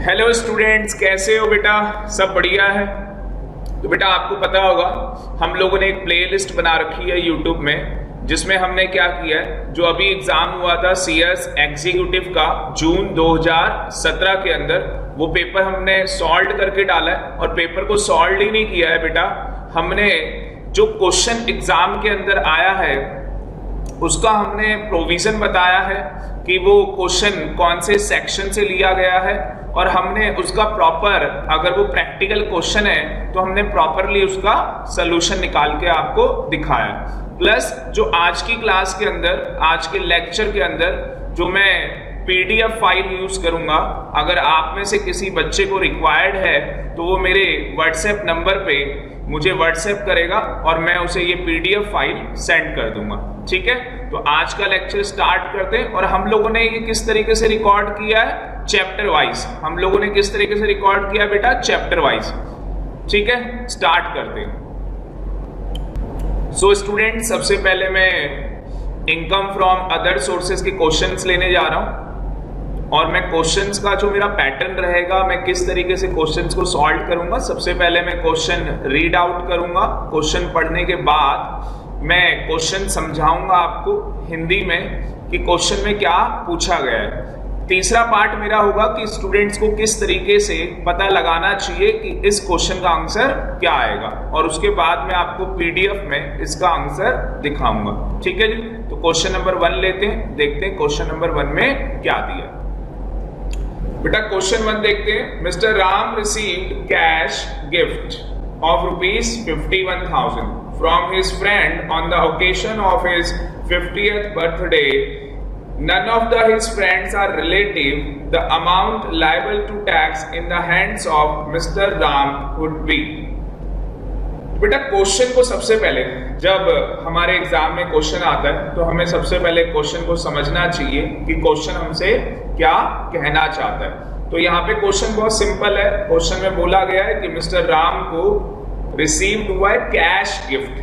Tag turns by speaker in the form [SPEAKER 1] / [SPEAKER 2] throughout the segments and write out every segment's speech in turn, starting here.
[SPEAKER 1] Hello students, कैसे हो बेटा? सब बढ़िया है। तो बेटा आपको पता होगा हम लोगों ने एक प्लेलिस्ट बना रखी है यूट्यूब में, जिसमें हमने क्या किया है, जो अभी एग्जाम हुआ था सीएस एग्जीक्यूटिव का जून 2017 के अंदर, वो पेपर हमने सॉल्व करके डाला है। और पेपर को सॉल्व ही नहीं किया है बेटा, हमने जो क्वेश्चन एग्जाम के अंदर आया है उसका हमने प्रोविजन बताया है कि वो क्वेश्चन कौन से सेक्शन से लिया गया है, और हमने उसका प्रॉपर, अगर वो प्रैक्टिकल क्वेश्चन है तो हमने प्रॉपरली उसका सलूशन निकाल के आपको दिखाया। प्लस जो आज की क्लास के अंदर, आज के लेक्चर के अंदर जो मैं पीडीएफ फाइल यूज करूंगा, अगर आप में से किसी बच्चे को रिक्वायर्ड है तो वो मेरे व्हाट्सएप नंबर पे मुझे व्हाट्सएप करेगा और मैं उसे ये पीडीएफ फाइल सेंड कर दूंगा। ठीक है, तो आज का लेक्चर स्टार्ट करते हैं। और हम लोगों ने ये किस तरीके से रिकॉर्ड किया है? Chapter wise. हम लोगों ने किस तरीके से रिकॉर्ड किया बेटा? Chapter wise. ठीक है, स्टार्ट करते हैं। सो स्टूडेंट, सबसे पहले मैं इनकम फ्रॉम अदर सोर्सेज के क्वेश्चंस लेने जा रहा हूं, और मैं क्वेश्चंस का जो मेरा पैटर्न रहेगा, मैं किस तरीके से क्वेश्चंस को सॉल्व करूंगा। सबसे पहले मैं क्वेश्चन रीड आउट करूंगा, क्वेश्चन पढ़ने के बाद मैं क्वेश्चन समझाऊंगा आपको हिंदी में कि क्वेश्चन में क्या पूछा गया है। तीसरा पार्ट मेरा होगा कि स्टूडेंट्स को किस तरीके से पता लगाना चाहिए कि इस क्वेश्चन का आंसर क्या आएगा, और उसके बाद मैं आपको पीडीएफ में इसका आंसर दिखाऊंगा। ठीक है जी, तो क्वेश्चन नंबर 1 लेते हैं, देखते हैं क्वेश्चन नंबर 1 में क्या दिया। बेटा क्वेश्चन 1 देखते हैं। Mister Ram received cash gift of rupees 51,000 from his friend on the occasion of his 50th birthday. None of his friends are relative. The amount liable to tax in the hands of Mr. Ram would be. बेटा question को सबसे पहले, जब हमारे exam में question आता है तो हमें सबसे पहले क्वेश्चन को समझना चाहिए कि क्वेश्चन हमसे क्या कहना चाहता है। तो यहाँ पे क्वेश्चन बहुत सिंपल है। क्वेश्चन में बोला गया है कि मिस्टर राम को रिसीव्ड हुआ है कैश गिफ्ट।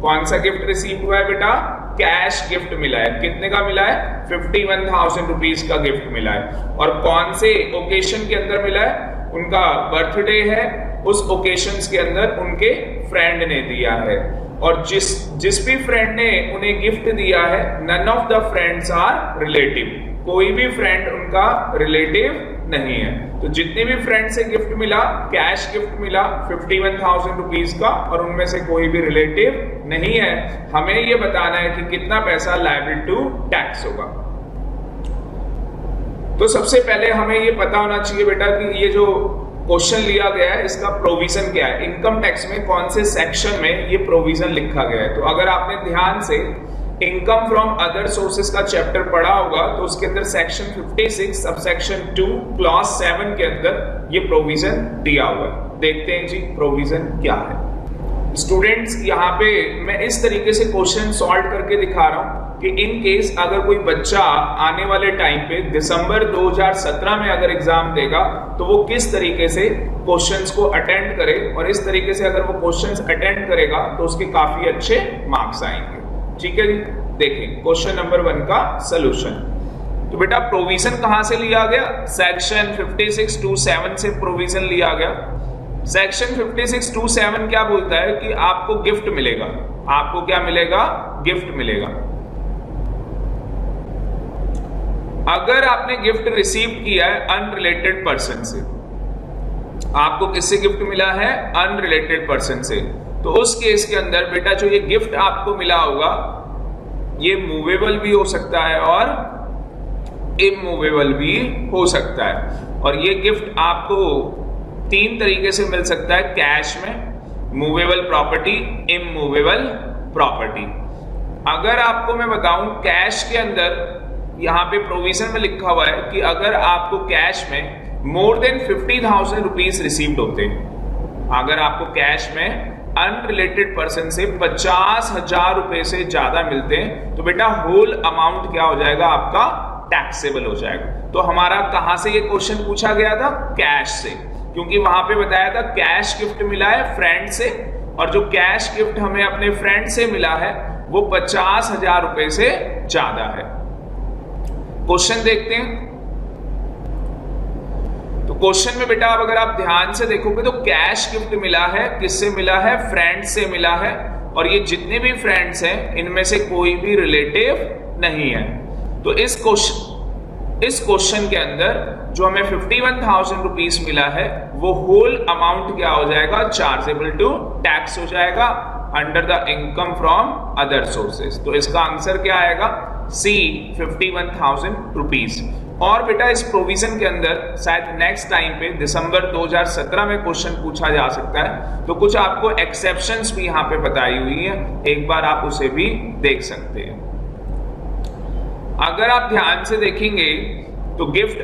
[SPEAKER 1] कौन सा गिफ्ट रिसीव हुआ है बेटा? कैश गिफ्ट मिला है। कितने का मिला है? 51,000 रुपीज का गिफ्ट मिला है। और कौन से ओकेशन के अंदर मिला है? उनका बर्थडे है, उस ओकेशंस के अंदर उनके फ्रेंड ने दिया है। और जिस भी फ्रेंड ने उन्हें गिफ्ट दिया है, none of the friends or relative. कोई भी फ्रेंड उनका रिलेटिव नहीं है। तो जितने भी फ्रेंड से गिफ्ट मिला, कैश गिफ्ट मिला 51,000 रुपीज का, और उनमें से कोई भी रिलेटिव नहीं है, हमें ये बताना है कि कितना पैसा लायबल टू टैक्स होगा। तो सबसे पहले हमें ये पता होना चाहिए बेटा कि ये जो क्वेश्चन लिया गया है इसका प्रोविजन क्या है, इनकम टैक्स में कौन से सेक्शन में ये प्रोविजन लिखा गया है। तो अगर आपने ध्यान से इनकम फ्रॉम अदर सोर्सेज का चैप्टर पढ़ा होगा तो उसके अंदर सेक्शन 56 सबसेक्शन 2 क्लॉज 7 के अंदर ये प्रोविजन दिया हुआ है। देखते हैं जी प्रोविजन क्या है। स्टूडेंट्स, यहाँ पे मैं इस तरीके से क्वेश्चन सॉल्व करके दिखा रहा हूँ कि इन केस अगर कोई बच्चा आने वाले टाइम पे दिसंबर 2017 में अगर एग्जाम देगा तो वो किस तरीके से क्वेश्चंस को अटेंड करे, और इस तरीके से अगर वो क्वेश्चंस अटेंड करेगा तो उसके काफी अच्छे मार्क्स आएंगे। ठीक है जी, देखें क्वेश्चन नंबर 1 का सलूशन। तो बेटा प्रोविजन कहां से लिया गया? सेक्शन 56(2)(7) से प्रोविजन लिया गया। सेक्शन 56(2)(7) क्या बोलता है कि आपको गिफ्ट मिलेगा। आपको क्या मिलेगा? गिफ्ट मिलेगा। अगर आपने गिफ्ट रिसीव किया है अनरिलेटेड पर्सन से, आपको किससे गिफ्ट मिला है? अनरिलेटेड पर्सन से, तो उस केस के अंदर बेटा जो ये गिफ्ट आपको मिला होगा ये मूवेबल भी हो सकता है और इमूवेबल भी हो सकता है। और ये गिफ्ट आपको 3 तरीके से मिल सकता है, कैश में, मूवेबल प्रॉपर्टी, इमूवेबल प्रॉपर्टी। अगर आपको मैं बताऊं कैश के अंदर, यहाँ पे प्रोविजन में लिखा हुआ है कि अगर आपको कैश में मोर देन 50,000 रुपीज रिसीव्ड होते हैं, अगर आपको कैश में अनरिलेटेड पर्सन से 50,000 रुपए से ज्यादा मिलते हैं तो बेटा होल अमाउंट क्या हो जाएगा? आपका टैक्सेबल हो जाएगा। तो हमारा कहां से ये क्वेश्चन पूछा गया था? कैश से, क्योंकि वहां पे बताया था कैश गिफ्ट मिला है फ्रेंड से, और जो कैश गिफ्ट हमें अपने फ्रेंड से मिला है वो 50,000 रुपए से ज्यादा है। क्वेश्चन देखते हैं। तो क्वेश्चन में बेटा अब अगर आप ध्यान से देखोगे तो कैश गिफ्ट मिला है, किससे मिला है? फ्रेंड्स से मिला है, और ये जितने भी फ्रेंड्स हैं इनमें से कोई भी रिलेटिव नहीं है। तो इस क्वेश्चन के अंदर जो हमें 51,000 रुपीज मिला है वो होल अमाउंट क्या हो जाएगा? चार्जेबल टू टैक्स हो जाएगा under the income from other sources. तो इसका आंसर क्या आएगा? सी 51,000 रुपीज। और बेटा इस प्रोविजन के अंदर शायद नेक्स्ट टाइम पे दिसंबर 2017 में क्वेश्चन पूछा जा सकता है, तो कुछ आपको एक्सेप्शंस भी यहाँ पे बताई हुई है, एक बार आप उसे भी देख सकते हैं। अगर आप ध्यान से देखेंगे तो गिफ्ट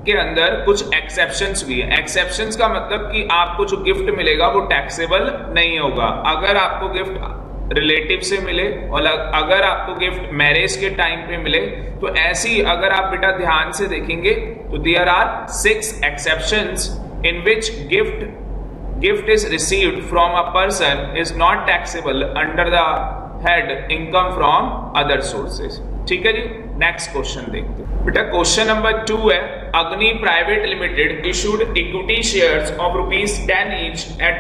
[SPEAKER 1] के अंदर कुछ एक्सेप्शंस भी है। एक्सेप्शंस का मतलब कि आपको जो गिफ्ट मिलेगा वो टैक्सेबल नहीं होगा। अगर आपको गिफ्ट रिलेटिव से मिले और अगर आपको गिफ्ट मैरिज के टाइम पे मिले, तो ऐसी अगर आप बेटा ध्यान से देखेंगे तो there are 6 exceptions in which gift is received from a person is not taxable under the head income from other sources. ठीक है जी, नेक्स्ट क्वेश्चन देखते हैं। बेटा क्वेश्चन नंबर 2 है, अग्नि private limited issued equity shares of ₹10 each eight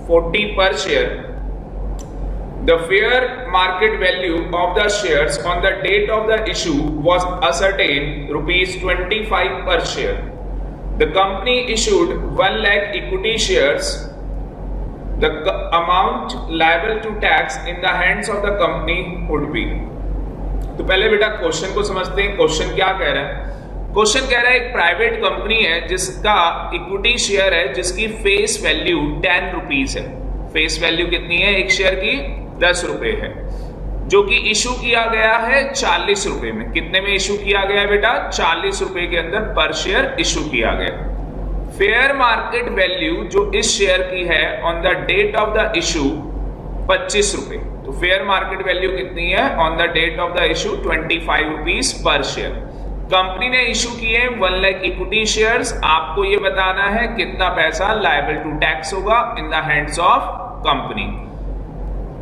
[SPEAKER 1] ₹40 पर share. The fair market value of the shares on the date of the issue was ascertained ₹25 per share. The company issued 1 lakh equity shares. The amount liable to tax in the hands of the company would be. तो पहले बेटा question को समझते हैं। Question क्या कह रहा है? क्वेश्चन कह रहा है एक प्राइवेट कंपनी है जिसका इक्विटी शेयर है जिसकी फेस वैल्यू 10 रुपीज है। फेस वैल्यू कितनी है एक शेयर की? 10 रुपए है, जो कि इशू किया गया है 40 रुपए में। कितने में इशू किया गया है बेटा? 40 रुपए के अंदर पर शेयर इशू किया गया। फेयर मार्केट वैल्यू जो इस शेयर की है on the date of the issue 25 रुपए। तो फेयर मार्केट वैल्यू कितनी है on the date of the issue? 25 rupees per share. Company ने इशू किए 1 लाख इक्विटी शेयर्स। आपको ये बताना है कितना पैसा लायबल टू टैक्स होगा इन the hands of company.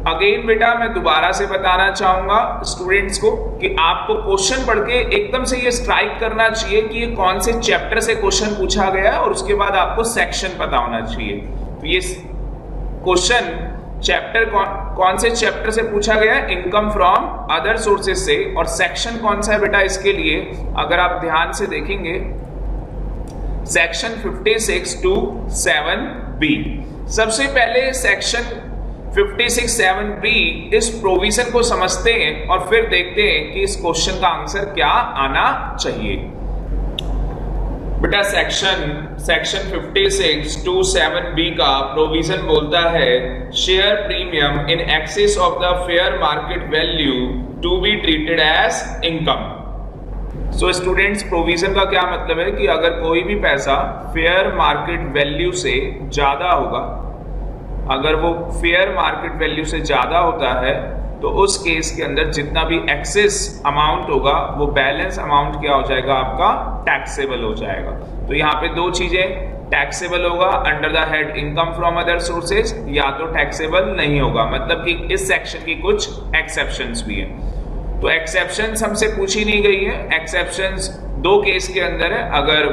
[SPEAKER 1] Again बेटा मैं दोबारा से बताना चाहूंगा स्टूडेंट्स को कि आपको क्वेश्चन पढ़ के एकदम से ये स्ट्राइक करना चाहिए कि ये कौन से चैप्टर से क्वेश्चन पूछा गया है, और उसके बाद आपको सेक्शन पता होना चाहिए। तो ये क्वेश्चन चैप्टर कौन से चैप्टर से पूछा गया है? इनकम फ्रॉम अदर सोर्सेज से। और सेक्शन कौन सा है बेटा इसके लिए? अगर आप ध्यान से देखेंगे सेक्शन 56 to 7B। सबसे पहले सेक्शन 56(7)B इस प्रोविजन को समझते हैं और फिर देखते हैं कि इस क्वेश्चन का आंसर क्या आना चाहिए। बेटा सेक्शन 56 to 7B का प्रोविजन बोलता है share premium in excess of the fair market value to be treated as income. So students provision का क्या मतलब है कि अगर कोई भी पैसा फेयर मार्केट वैल्यू से ज्यादा होगा, अगर वो फेयर मार्केट वैल्यू से ज्यादा होता है तो उस केस के अंदर जितना भी एक्सेस अमाउंट होगा वो बैलेंस अमाउंट क्या हो जाएगा? आपका टैक्सेबल हो जाएगा। तो यहाँ पे दो चीजें, टैक्सेबल होगा under the head income from other sources, या तो टैक्सेबल नहीं होगा। मतलब कि इस सेक्शन की कुछ एक्सेप्शंस भी है। तो एक्सेप्शंस हमसे पूछी नहीं गई है। एक्सेप्शंस 2 केस के अंदर है, अगर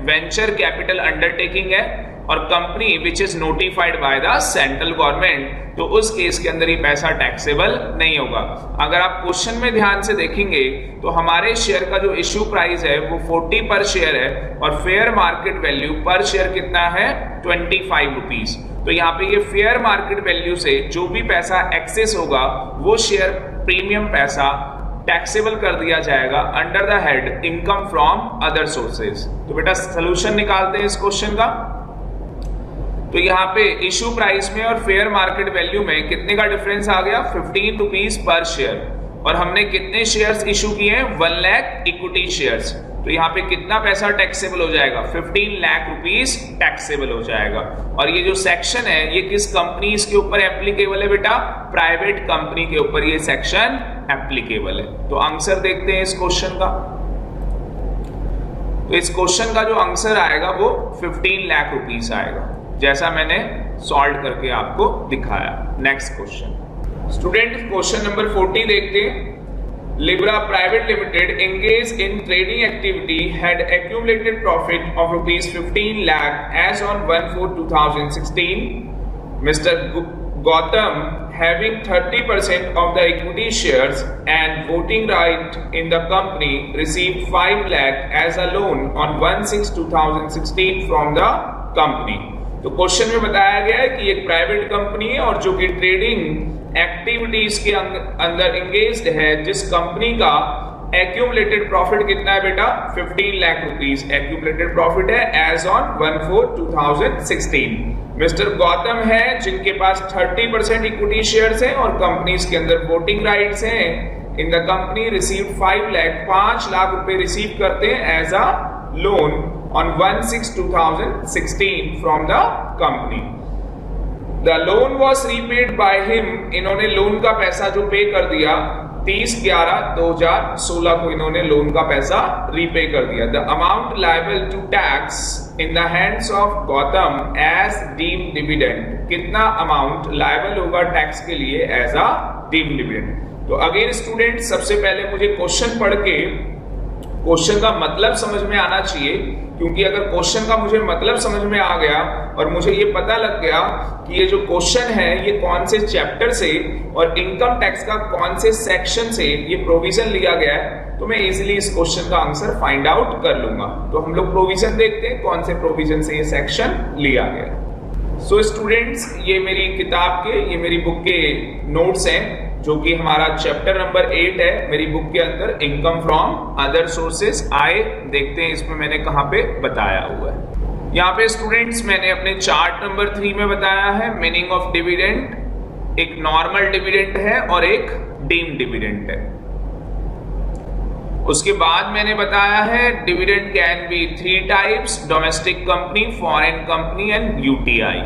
[SPEAKER 1] वेंचर कैपिटल अंडरटेकिंग है और company which is notified by the central government, तो उस केस के अंदर ही पैसा टैक्सेबल नहीं होगा। अगर आप क्वेश्चन में ध्यान से देखेंगे तो हमारे शेयर का जो इश्यू प्राइस है वो 40 पर शेयर है और फेयर मार्केट वैल्यू पर शेयर कितना है? 25 रुपीज। तो यहाँ पे ये फेयर मार्केट वैल्यू से जो भी पैसा एक्सेस होगा वो शेयर प्रीमियम पैसा टैक्सेबल कर दिया जाएगा under the head income from other sources. तो बेटा सोल्यूशन निकालते हैं इस क्वेश्चन का। तो यहाँ पे इशू प्राइस में और फेयर मार्केट वैल्यू में कितने का डिफरेंस आ गया? 15 रुपीज पर शेयर। और हमने कितने शेयर्स इशू किए हैं? 1 लाख इक्विटी शेयर्स। तो यहाँ पे कितना पैसा टैक्सेबल हो जाएगा? 15 लाख रुपीज टैक्सेबल हो जाएगा। और ये जो सेक्शन है ये किस कंपनी के ऊपर एप्लीकेबल है बेटा? प्राइवेट कंपनी के ऊपर ये सेक्शन एप्लीकेबल है। तो आंसर देखते हैं इस क्वेश्चन का। तो इस क्वेश्चन का जो आंसर आएगा वो 15 लाख रुपीज आएगा, जैसा मैंने सॉल्व करके आपको दिखाया। Next question student, question number 40 देखते हैं। Libra Private Limited engaged in trading activity had accumulated profit of rupees 15 lakh as on 1/4/2016. Mr. Gautam, having 30% of the equity shares and voting right in the company, received 5 lakh as a loan on 1/6/2016 from the company. तो question में बताया गया है कि एक private company है और जो कि ट्रेडिंग एक्टिविटीज के अंदर एंगेज्ड है, जिस कंपनी का एक्यूमुलेटेड प्रॉफिट कितना है बेटा 15 लाख रुपीस एक्यूमुलेटेड प्रॉफिट है एज ऑन 1/4/2016। मिस्टर गौतम है जिनके पास 30% इक्विटी शेयर्स हैं और कंपनीज के अंदर वोटिंग राइट्स हैं in the company, receive 5 lakh रुपए रिसीव करते हैं as a loan on 1/6/2016 from the company. The loan was repaid by him, इन्होंने लोन का पैसा जो पे कर दिया 30/11/2016 को इन्होंने लोन का पैसा रीपे कर दिया। The amount liable to tax in the hands of Gautam as deemed dividend, कितना अमाउंट लायबल होगा टैक्स के लिए एज अ डीम्ड डिविडेंड। तो अगेन स्टूडेंट, सबसे पहले मुझे क्वेश्चन पढ़ के क्वेश्चन का मतलब समझ में आना चाहिए, क्योंकि अगर क्वेश्चन का मुझे मतलब समझ में आ गया और मुझे ये पता लग गया कि ये जो क्वेश्चन है ये कौन से चैप्टर से और इनकम टैक्स का कौन से सेक्शन से ये प्रोविजन लिया गया है, तो मैं इजीली इस क्वेश्चन का आंसर फाइंड आउट कर लूंगा। तो हम लोग प्रोविजन देखते हैं कौन से प्रोविजन से ये सेक्शन लिया गया। सो स्टूडेंट्स, ये मेरी किताब के, ये मेरी बुक के नोट्स हैं जो कि हमारा चैप्टर नंबर 8 है मेरी बुक के अंदर, इनकम फ्रॉम अदर सोर्सेस। आए देखते हैं इसमें मैंने कहां पे बताया हुआ है। यहाँ पे स्टूडेंट्स मैंने अपने चार्ट नंबर 3 में बताया है मीनिंग ऑफ डिविडेंड। एक नॉर्मल डिविडेंड है और एक डीम्ड डिविडेंड है। उसके बाद मैंने बताया है dividend can be 3 types, domestic company, foreign company and UTI.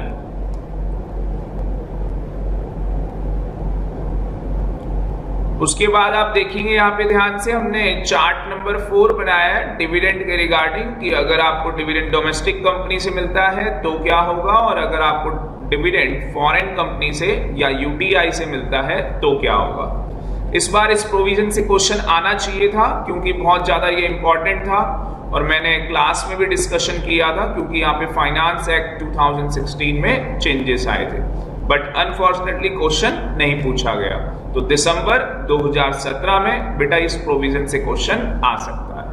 [SPEAKER 1] उसके बाद आप देखेंगे यहाँ पे ध्यान से हमने चार्ट नंबर 4 बनाया है डिविडेंड के रिगार्डिंग कि अगर आपको डिविडेंड डोमेस्टिक कंपनी से मिलता है तो क्या होगा, और अगर आपको डिविडेंड फॉरेन कंपनी से या यूटीआई से मिलता है तो क्या होगा। इस बार इस प्रोविजन से क्वेश्चन आना चाहिए था क्योंकि बहुत ज्यादा ये इंपॉर्टेंट था और मैंने क्लास में भी डिस्कशन किया था, क्योंकि यहाँ पे फाइनेंस एक्ट 2016 में चेंजेस आए थे, बट अनफॉर्चुनेटली क्वेश्चन नहीं पूछा गया। तो दिसंबर 2017 में बेटा इस प्रोविजन से क्वेश्चन आ सकता है।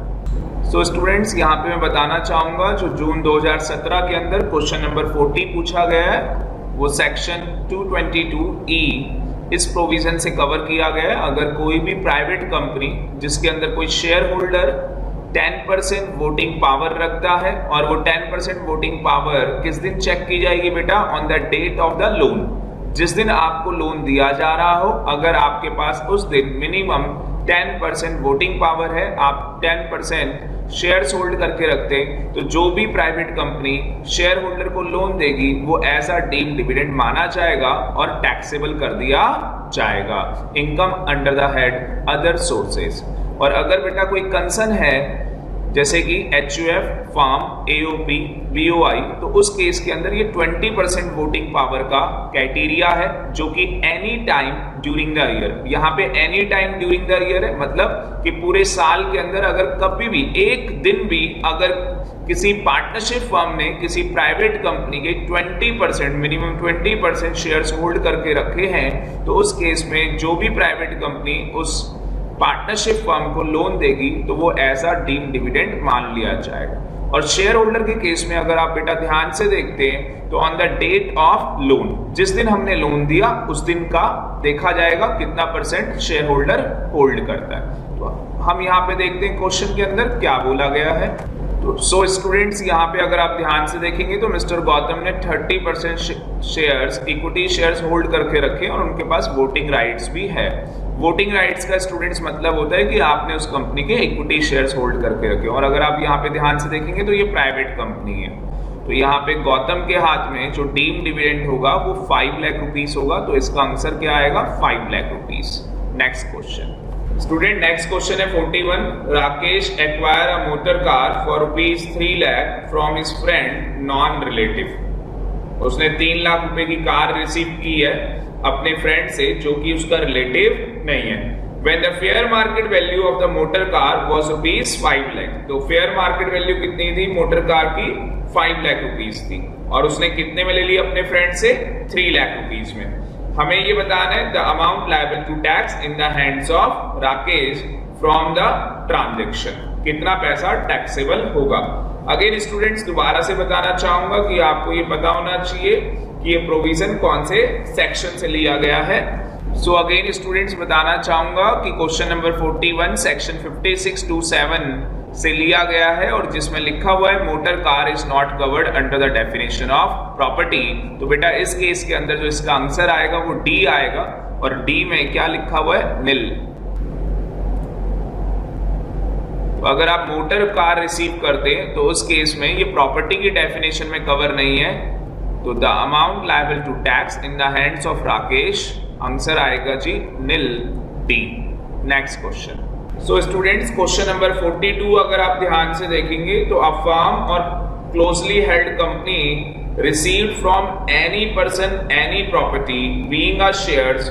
[SPEAKER 1] सो स्टूडेंट्स, यहाँ पे मैं बताना चाहूंगा जो जून 2017 के अंदर क्वेश्चन नंबर 40 पूछा गया है वो सेक्शन 222E इस प्रोविजन से कवर किया गया है। अगर कोई भी प्राइवेट कंपनी जिसके अंदर कोई शेयर होल्डर 10% वोटिंग पावर रखता है, और वो 10% वोटिंग पावर किस दिन चेक की जाएगी बेटा, on the date of the loan. जिस दिन आपको लोन दिया जा रहा हो, अगर आपके पास उस दिन मिनिमम 10% वोटिंग पावर है, आप 10% शेयर्स होल्ड करके रखते हैं, तो जो भी प्राइवेट कंपनी शेयर होल्डर को लोन देगी वो एज अ डीम्ड डिविडेंड माना जाएगा और टैक्सेबल कर दिया जाएगा income under the head other sources. और अगर बेटा कोई कंसर्न है जैसे कि HUF, फार्म, AOP, BOI, तो उस केस के अंदर ये 20% वोटिंग पावर का क्राइटेरिया है जो कि any time during the year. यहाँ पे any time during the year है, मतलब कि पूरे साल के अंदर अगर कभी भी एक दिन भी अगर किसी पार्टनरशिप फर्म ने किसी प्राइवेट कंपनी के 20% मिनिमम 20% शेयर्स होल्ड करके रखे हैं, तो उस केस में जो भी प्राइवेट कंपनी उस पार्टनरशिप फर्म को लोन देगी तो वो एज अ डीम्ड डिविडेंड मान लिया जाएगा। और शेयर होल्डर के केस में अगर आप बेटा ध्यान से देखते हैं तो on the date of loan, जिस दिन हमने लोन दिया उस दिन का देखा जाएगा कितना परसेंट शेयर होल्डर होल्ड करता है। तो हम यहाँ पे देखते हैं क्वेश्चन के अंदर क्या बोला गया है। तो सो स्टूडेंट्स, यहाँ पे अगर आप ध्यान से देखेंगे तो मिस्टर गौतम ने 30% शेयर्स, इक्विटी शेयर्स होल्ड करके रखे और उनके पास वोटिंग राइट्स भी है। वोटिंग राइट्स का स्टूडेंट्स मतलब होता है कि आपने उस कंपनी के इक्विटी शेयर्स होल्ड करके रखे। और अगर आप यहाँ पे ध्यान से देखेंगे तो ये प्राइवेट कंपनी है, तो यहाँ पे गौतम के हाथ में जो डीम्ड डिविडेंड होगा वो 5 लाख रुपीस होगा, तो इसका आंसर क्या आएगा 5 lakh rupees. Next question student, next question है 41। Rakesh acquire a motor car for ₹3 lakh from his friend non relative. उसने 3 लाख रुपए की कार रिसीव की है अपने फ्रेंड से जो कि उसका रिलेटिव नहीं है। When the fair market value of the motor car was rupees 5 lakh, तो fair market value कितनी थी मोटर कार की? 5 लाख रुपीस थी, और उसने कितने में ले ली अपने फ्रेंड से? 3 लाख रुपीस में। हमें ये बताना है the amount liable to tax in the hands of Rakesh from the transaction, कितना पैसा टैक्सेबल होगा। अगेन स्टूडेंट्स दोबारा से बताना चाहूंगा कि आपको ये पता होना चाहिए कि ये प्रोविजन कौन से सेक्शन से लिया गया है। सो अगेन स्टूडेंट्स बताना चाहूंगा कि क्वेश्चन नंबर 41 सेक्शन 5627 से लिया गया है, और जिसमें लिखा हुआ है motor car is not covered under the definition of property. तो बेटा इस केस के अंदर जो इसका आंसर आएगा वो डी आएगा, और डी में क्या लिखा हुआ है? निल। तो अगर आप मोटर कार रिसीव करते हैं तो उस केस में ये प्रॉपर्टी की डेफिनेशन में कवर नहीं है, तो the amount liable to tax in the hands of Rakesh, answer आएगा जी nil, D. Next question. So students question number 42 अगर आप ध्यान से देखेंगे तो अ फर्म और closely held company received from any person any property being a shares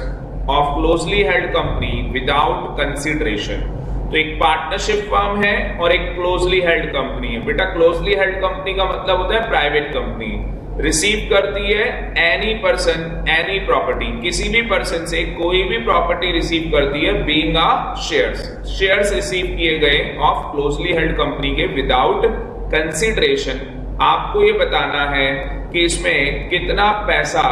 [SPEAKER 1] of closely held company without consideration. तो एक पार्टनरशिप फर्म है और एक क्लोजली हेल्ड कंपनी है। बेटा क्लोजली हेल्ड कंपनी का मतलब होता है प्राइवेट कंपनी, रिसीव करती है एनी पर्सन एनी प्रॉपर्टी, किसी भी पर्सन से कोई भी प्रॉपर्टी रिसीव करती है बीइंग अ शेयर्स रिसीव किए गए ऑफ क्लोजली हेल्ड कंपनी के विदाउट कंसिडरेशन। आपको ये बताना है कि इसमें कितना पैसा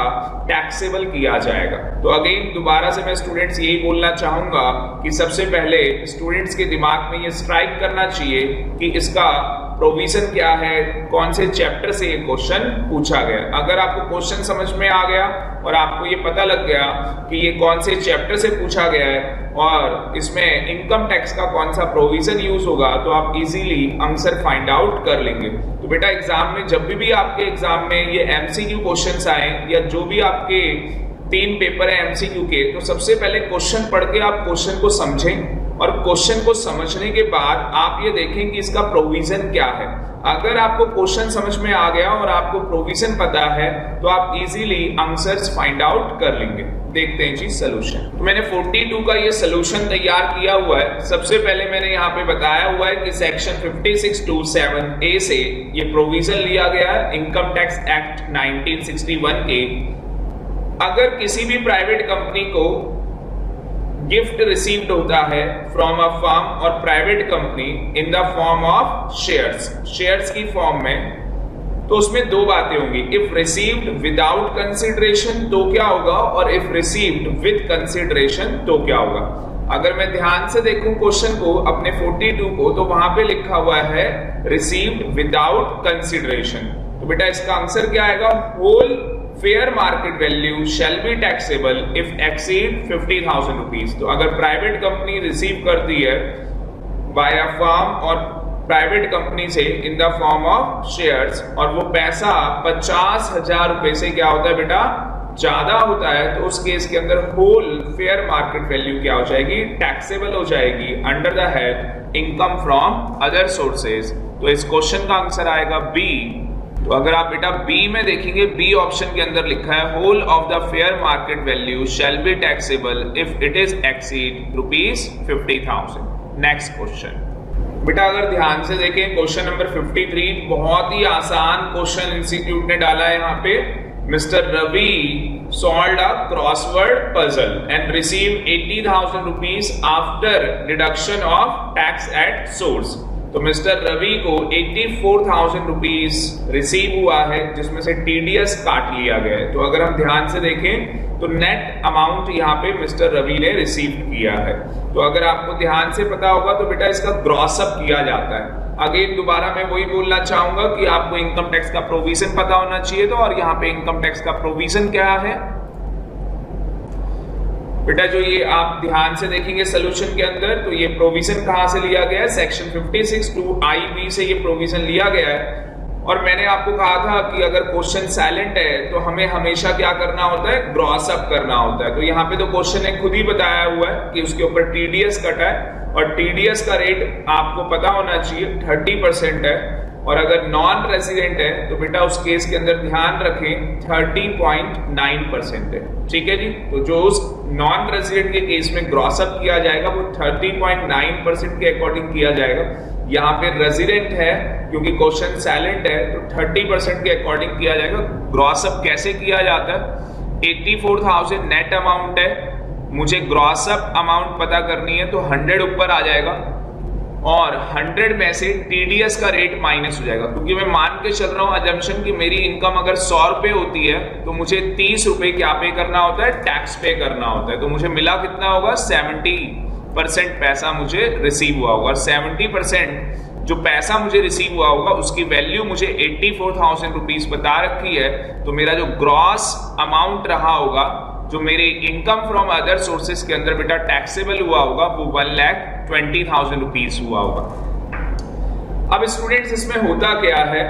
[SPEAKER 1] टैक्सेबल किया जाएगा। तो अगेन दोबारा से मैं स्टूडेंट्स यही बोलना चाहूंगा कि सबसे पहले स्टूडेंट्स के दिमाग में ये स्ट्राइक करना चाहिए कि इसका प्रोविजन क्या है, कौन से चैप्टर से ये क्वेश्चन पूछा गया। अगर आपको क्वेश्चन समझ में आ गया और आपको ये पता लग गया कि ये कौन से चैप्टर से पूछा गया है और इसमें इनकम टैक्स का कौन सा प्रोविजन यूज होगा, तो आप इजीली आंसर फाइंड आउट कर लेंगे। तो बेटा एग्जाम में जब भी आपके एग्जाम में ये एमसीक्यू क्वेश्चंस आए या जो भी आपके 3 पेपर है एमसीक्यू के, तो सबसे पहले क्वेश्चन पढ़ के आप क्वेश्चन को समझें, और क्वेश्चन को समझने के बाद आप ये देखें कि इसका प्रोविजन क्या है। अगर आपको क्वेश्चन समझ में आ गया और आपको प्रोविजन पता है तो आप इजीली आंसर्स फाइंड आउट कर लेंगे। देखते हैं जी सॉल्यूशन। तो मैंने 42 का ये सॉल्यूशन तैयार किया हुआ है। सबसे पहले मैंने यहाँ पे बताया हुआ है कि सेक्शन 5627 ए से ये प्रोविजन लिया गया है इनकम टैक्स एक्ट 1961 के। अगर किसी भी प्राइवेट कंपनी को गिफ्ट रिसीव्ड होता है फ्रॉम अ फर्म और private company in the form of shares की फॉर्म में, तो उसमें 2 बातें होंगी। इफ रिसीव्ड विदाउट कंसिडरेशन तो क्या होगा, और इफ रिसीव्ड विद कंसिडरेशन तो क्या होगा। अगर मैं ध्यान से देखूं क्वेश्चन को अपने 42 को, तो वहां पे लिखा हुआ है रिसीव्ड विदाउट कंसिडरेशन। तो बेटा इसका आंसर क्या आएगा? Whole fair market value shall be taxable if exceed 50,000 rupees. तो अगर प्राइवेट कंपनी रिसीव करती है बाय अ फर्म और प्राइवेट कंपनी से in the form of shares, और वो पैसा 50,000 रुपए से क्या होता है बेटा? ज्यादा होता है, तो उस केस के अंदर होल फेयर मार्केट वैल्यू क्या हो जाएगी? टैक्सेबल हो जाएगी under the head income from other sources. तो इस क्वेश्चन का आंसर आएगा बी। तो अगर आप बेटा बी में देखेंगे, बी ऑप्शन के अंदर लिखा है whole of the fair market value shall be taxable if it is exceed rupees 50,000। Next question. बेटा अगर ध्यान से देखें क्वेश्चन नंबर 53 बहुत ही आसान क्वेश्चन इंस्टीट्यूट ने डाला है। यहाँ पे mister Ravi solved a crossword puzzle and received 80,000 rupees after deduction of tax at source. तो मिस्टर रवि को 84,000 रुपीज रिसीव हुआ है, जिसमें से टीडीएस काट लिया गया है। तो अगर हम ध्यान से देखें तो नेट अमाउंट यहाँ पे मिस्टर रवि ने रिसीव किया है। तो अगर आपको ध्यान से पता होगा तो बेटा इसका ग्रॉस अप किया जाता है। अगेन दोबारा मैं वही बोलना चाहूंगा कि आपको इनकम टैक्स का प्रोविजन पता होना चाहिए। तो और यहाँ पे इनकम टैक्स का प्रोविजन क्या है बेटा, जो ये आप ध्यान से देखेंगे सोल्यूशन के अंदर, तो ये प्रोविजन कहां से लिया गया है? सेक्शन 56(2) IB से ये प्रोविजन लिया गया है। और मैंने आपको कहा था कि अगर क्वेश्चन साइलेंट है तो हमें हमेशा क्या करना होता है? ग्रॉस अप करना होता है। तो यहाँ पे तो क्वेश्चन ने खुद ही बताया हुआ है कि उसके ऊपर टीडीएस कटा है, और टीडीएस का रेट आपको पता होना चाहिए 30% है। और अगर नॉन रेजिडेंट है तो बेटा उस केस के अंदर ध्यान रखें 30.9% है। ठीक है जी, तो जो उस नॉन रेजिडेंट के केस में ग्रॉस अप किया जाएगा वो 30.9% के अकॉर्डिंग किया जाएगा। यहाँ पे रेजिडेंट है क्योंकि क्वेश्चन साइलेंट है तो 30% के अकॉर्डिंग किया जाएगा। ग्रॉस अप कैसे किया जाता है? 84,000 नेट अमाउंट है, मुझे ग्रॉस अप अमाउंट पता करनी है तो 100 ऊपर आ जाएगा और 100 में से टीडीएस का रेट माइनस हो जाएगा, क्योंकि मैं मान के चल रहा हूं अजम्पशन कि मेरी इनकम अगर 100 रुपए होती है तो मुझे 30 रुपए क्या पे करना होता है? टैक्स पे करना होता है। तो मुझे मिला कितना होगा? 70% पैसा मुझे रिसीव हुआ होगा। 70% जो पैसा मुझे रिसीव हुआ होगा उसकी वैल्यू मुझे 84,000 रुपीज बता रखी है। तो मेरा जो ग्रॉस अमाउंट रहा होगा, जो मेरे इनकम फ्रॉम अदर सोर्सेज के अंदर बेटा टैक्सेबल हुआ होगा, वो 1,20,000 रुपीज हुआ होगा। अब स्टूडेंट्स इसमें होता क्या है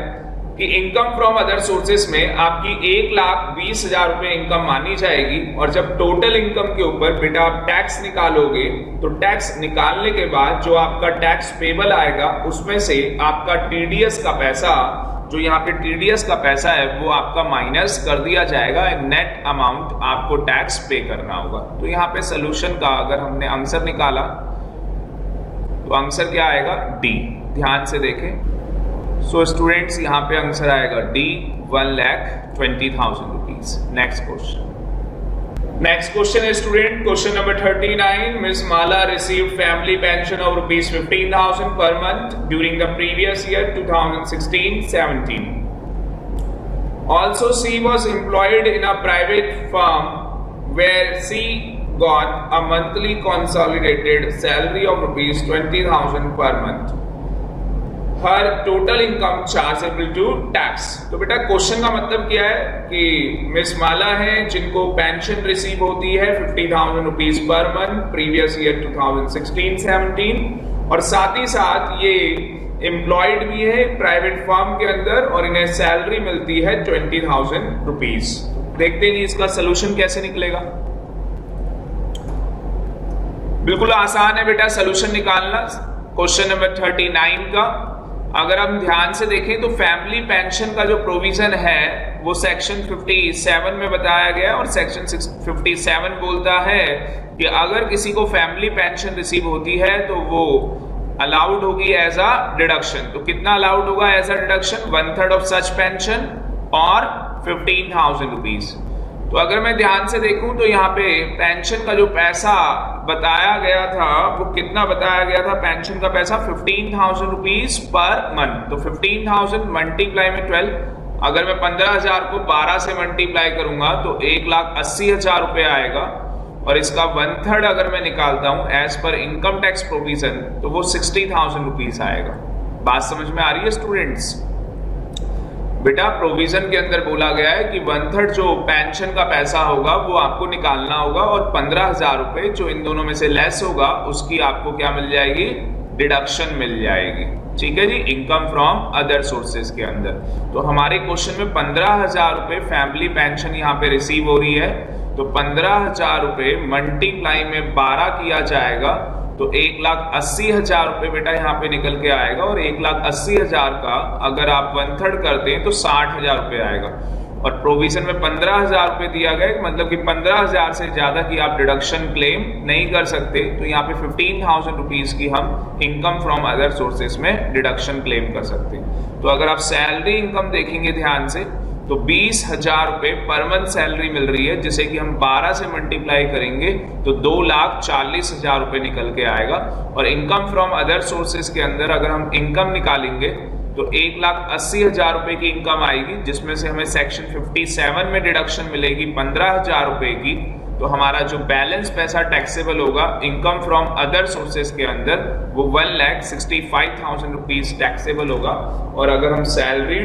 [SPEAKER 1] कि इनकम फ्रॉम अदर सोर्सेज में आपकी 1,20,000 रुपए इनकम मानी जाएगी और जब टोटल इनकम के ऊपर बेटा आप टैक्स निकालोगे तो टैक्स निकालने के बाद जो आपका टैक्स पेबल आएगा उसमें से आपका टीडीएस का पैसा, जो यहाँ पे टीडीएस का पैसा है वो आपका माइनस कर दिया जाएगा। नेट अमाउंट आपको टैक्स पे करना होगा। तो यहाँ पे सोल्यूशन का अगर हमने आंसर निकाला तो आंसर क्या आएगा? डी। ध्यान से देखें। सो स्टूडेंट्स यहाँ पे आंसर आएगा D, 1,20,000 rupees. Next question. Next question is student, question number 39. Ms. Mala received family pension of rupees 15,000 per month during the previous year 2016-17. Also, she was employed in a private firm where she got a monthly consolidated salary of rupees 20,000 per month. हर total income chargeable to tax. तो बेटा question का मतलब क्या है कि miss माला है जिनको पेंशन रिसीव होती है 50,000 rupees per month previous year 2016-17 और साथ ही साथ ये एम्प्लॉयड भी है प्राइवेट फर्म के अंदर और इन्हें सैलरी मिलती है 20,000 रुपीज। देखते हैं जी इसका सोल्यूशन कैसे निकलेगा। बिल्कुल आसान है बेटा सोल्यूशन निकालना क्वेश्चन नंबर 39 का। अगर हम ध्यान से देखें तो फैमिली पेंशन का जो प्रोविजन है वो सेक्शन 57 में बताया गया और सेक्शन 57 बोलता है कि अगर किसी को फैमिली पेंशन रिसीव होती है तो वो अलाउड होगी एज अ डिडक्शन। तो कितना अलाउड होगा as a deduction? 1/3 of such pension और 15,000 रुपीज। तो अगर मैं ध्यान से देखूं तो यहाँ पे पेंशन का जो पैसा बताया गया था वो कितना बताया गया था? पेंशन का पैसा 15,000 रुपीज पर मंथ। तो 15,000 मल्टीप्लाई में 12, अगर मैं 15,000 को 12 से मल्टीप्लाई करूंगा तो 1,80,000 रुपए आएगा और इसका 1/3 अगर मैं निकालता हूं as per income tax provision तो वो 60,000 रुपीज आएगा। बात समझ में आ रही है स्टूडेंट्स? बेटा प्रोविजन के अंदर बोला गया है कि 1/3 जो पेंशन का पैसा होगा वो आपको निकालना होगा और 15,000 रुपए जो इन दोनों में से लेस होगा उसकी आपको क्या मिल जाएगी? डिडक्शन मिल जाएगी। ठीक है जी, इनकम फ्रॉम अदर सोर्सेज के अंदर। तो हमारे क्वेश्चन में 15,000 रुपए फैमिली पेंशन यहाँ पे रिसीव हो रही है तो 15,000 रुपए मल्टीप्लाई में 12 किया जाएगा तो 1,80,000 रुपए बेटा यहाँ पे निकल के आएगा और 1,80,000 का अगर आप 1/3 करते हैं तो 60,000 रुपए आएगा और प्रोविजन में 15,000 रुपए दिया गया, मतलब कि 15,000 से ज्यादा की आप डिडक्शन क्लेम नहीं कर सकते। तो यहाँ पे 15,000 रुपीज की हम इनकम फ्रॉम अदर सोर्सेज में डिडक्शन क्लेम कर सकते हैं। तो अगर आप सैलरी इनकम देखेंगे ध्यान से तो 20,000 रुपए पर मंथ सैलरी मिल रही है जिसे कि हम 12 से मल्टीप्लाई करेंगे तो 2,40,000 रुपए निकल के आएगा और इनकम फ्रॉम अदर सोर्सेज के अंदर अगर हम इनकम निकालेंगे तो 1,80,000 रुपए की इनकम आएगी जिसमें से हमें सेक्शन 57 में डिडक्शन मिलेगी 15,000 रुपए की। तो हमारा जो बैलेंस पैसा टैक्सेबल होगा इनकम फ्रॉम अदर सोर्सेज के अंदर वो 1,65,000 रुपीज टैक्सेबल होगा और अगर हम सैलरी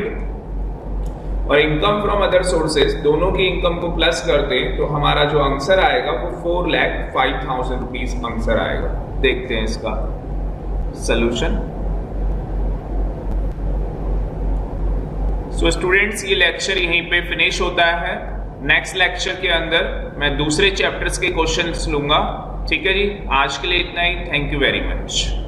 [SPEAKER 1] और इनकम फ्रॉम अदर सोर्सेज दोनों की इनकम को प्लस कर दें तो हमारा जो आंसर आएगा वो 4,05,000 रुपीज आंसर आएगा। देखते हैं इसका सॉल्यूशन। सो स्टूडेंट्स ये लेक्चर यहीं पे फिनिश होता है। नेक्स्ट लेक्चर के अंदर मैं दूसरे चैप्टर्स के क्वेश्चंस लूंगा। ठीक है जी, आज के लिए इतना ही। Thank you very much.